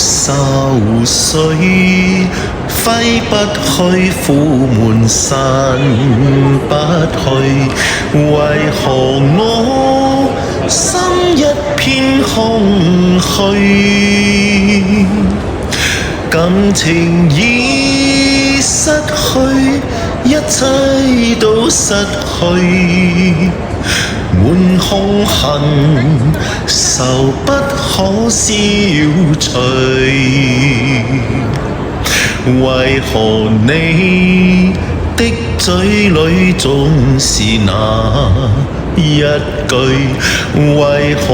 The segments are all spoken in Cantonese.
愁緒揮不去，苦悶散不去，為何我心一片空虛？感情已失去，一切都失去，滿胸恨愁不可消除，為何你的嘴裏總是那一句？為何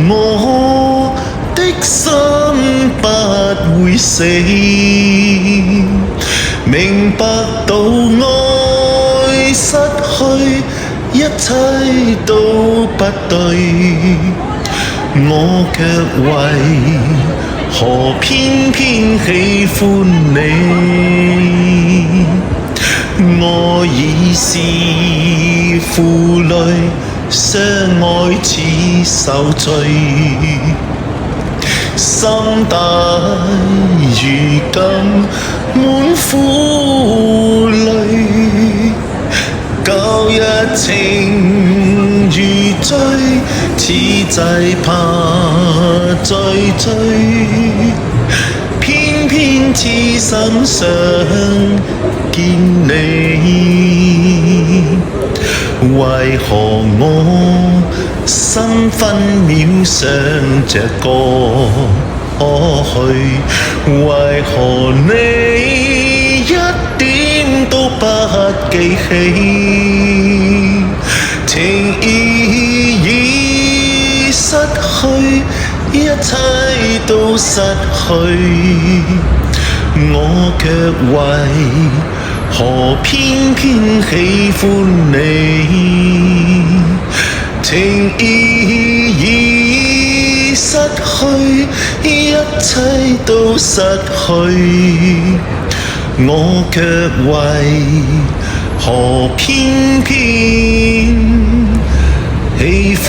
我的心不會死？明白到愛失去，一切都不對，我卻為何偏偏喜歡你？我已是負累，相愛似受罪，心底如今滿苦淚，舊日情如醉，此際怕再追，偏偏痴心想見你，為何我心分秒想着過去？為何你一點都不記起？情意已失去，一切都失去，我卻為何偏偏喜歡你？情意已失去，一切都失去，我卻為何偏偏喜歡